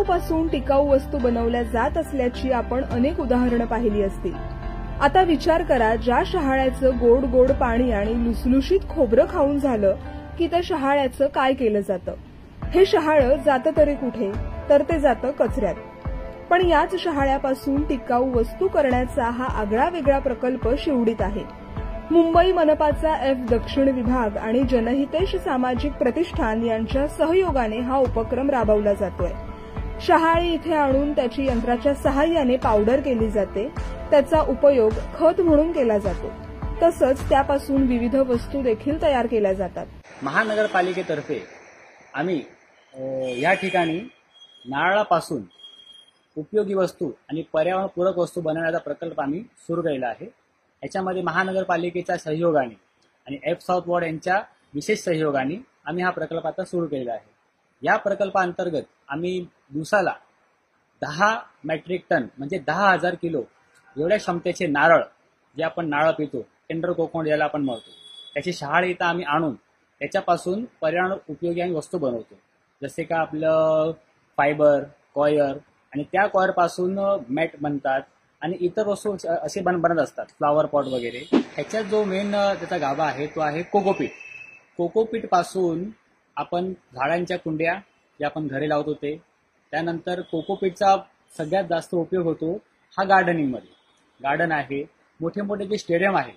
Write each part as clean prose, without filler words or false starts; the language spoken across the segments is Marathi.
टिकाऊपासून टिकाऊ वस्तू बनवल्या जात असल्याची आपण अनेक उदाहरणं पाहिली असतील। आता विचार करा, ज्या शहाळ्याचं गोड गोड पाणी आणि लुसलुशीत खोबरं खाऊन झालं की त्या शहाळ्याचं काय केलं जातं। हे शहाळं जातं तरी कुठे, तर ते जातं कचऱ्यात। पण याच शहाळ्यापासून टिकाऊ वस्तू करण्याचा हा आगळावेगळा प्रकल्प शिवडीत आहे। मुंबई मनपाचा एफ दक्षिण विभाग आणि जनहितेश सामाजिक प्रतिष्ठान यांच्या सहयोगाने हा उपक्रम राबवला जातोय। शहाळी इथे आणून त्याची यंत्राच्या सहाय्याने पावडर केली जाते। त्याचा उपयोग खत म्हणून केला जातो। तसंच त्यापासून विविध वस्तू देखील तयार केल्या जातात। महानगरपालिकेतर्फे आम्ही या ठिकाणी नारळापासून उपयोगी वस्तू आणि पर्यावरणपूरक वस्तू बनवण्याचा प्रकल्प आम्ही सुरू केलेला आहे। याच्यामध्ये महानगरपालिकेच्या सहयोगाने आणि एफ साऊथ वॉर्ड यांच्या विशेष सहयोगाने आम्ही हा प्रकल्प आता सुरू केलेला आहे। या प्रकल्पाअंतर्गत आम्ही दिवसाला 10 मेट्रिक टन म्हणजे 10,000 किलो एवढ्या क्षमतेचे नारळ, जे आपण नारळ पितो, टेंडर कोकोनट याला आपण म्हणतो, त्याची शहाळ इथं आम्ही आणून त्याच्यापासून पर्यावरण उपयोगी आणि वस्तू बनवतो। जसे का आपलं फायबर, कॉयर आणि त्या कॉयर पासून मॅट बनतात आणि इतर वस्तू असे बनत असतात, फ्लॉवर पॉट वगैरे। ह्याच्यात जो मेन त्याचा गाभा आहे तो आहे कोकोपीट। कोकोपीट पासून आपण झाडांच्या कुंड्या जे आपण घरी लावतो ते, त्यानंतर कोकोपीटचा सगळ्यात जास्त उपयोग होतो हा गार्डनिंगमध्ये। गार्डन आहे, मोठे मोठे जे स्टेडियम आहे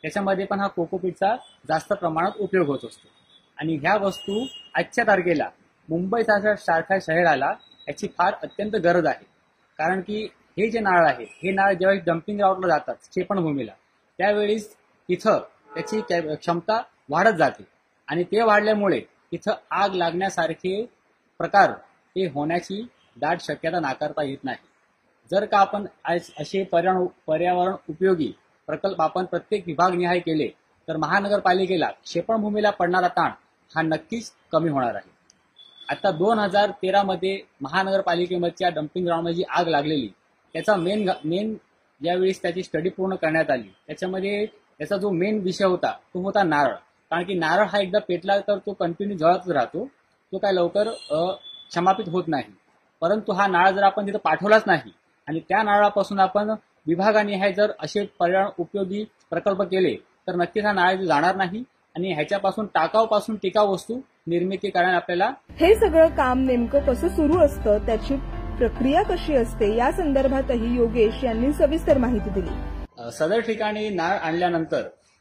त्याच्यामध्ये पण हा कोकोपीटचा जास्त प्रमाणात उपयोग होत असतो। आणि ह्या वस्तू आजच्या तारखेला मुंबई सारख्या शहराला याची फार अत्यंत गरज आहे। कारण की हे जे नारळ आहे, हे नारळ जेव्हा डम्पिंग ग्राउंडला जातात क्षेपणभूमीला, त्यावेळेस तिथं त्याची क्षमता वाढत जाते आणि ते वाढल्यामुळे तिथं आग लागण्यासारखे प्रकार हे होण्याची दाट शक्यता नाकारता येत नाही। जर का आपण असे पर्यावरण उपयोगी प्रकल्प आपण प्रत्येक विभागनिहाय केले तर महानगरपालिकेला क्षेपणभूमीला पडणारा ताण हा नक्कीच कमी होणार आहे। आता 2013 मध्ये महानगरपालिकेच्या डम्पिंग ग्राउंडमध्ये जी आग लागलेली, त्याचा मेन ज्यावेळेस त्याची स्टडी पूर्ण करण्यात आली, त्याच्यामध्ये त्याचा जो मेन विषय होता तो होता नारळ। कारण की नारळ हा एकदा पेटला तर तो कंटिन्यू जळतच राहतो, तो काय लवकर क्षमापित होत नाही। परंतु हा नारळ जर आपण तिथं पाठवलाच नाही आणि त्या नारळापासून आपण विभागानिहाय जर असे पर्यावरण उपयोगी प्रकल्प केले तर नक्कीच हा नारळ जाणार नाही आणि ह्याच्यापासून टाकाऊपासून टिकाऊ वस्तू निर्मिती करण्यात आपल्याला। हे सगळं काम नेमकं कसं सुरू असतं, त्याची प्रक्रिया कशी असते, या संदर्भातही योगेश यांनी सविस्तर माहिती दिली। सदर ठिकाणी नारळ आणल्यानंतर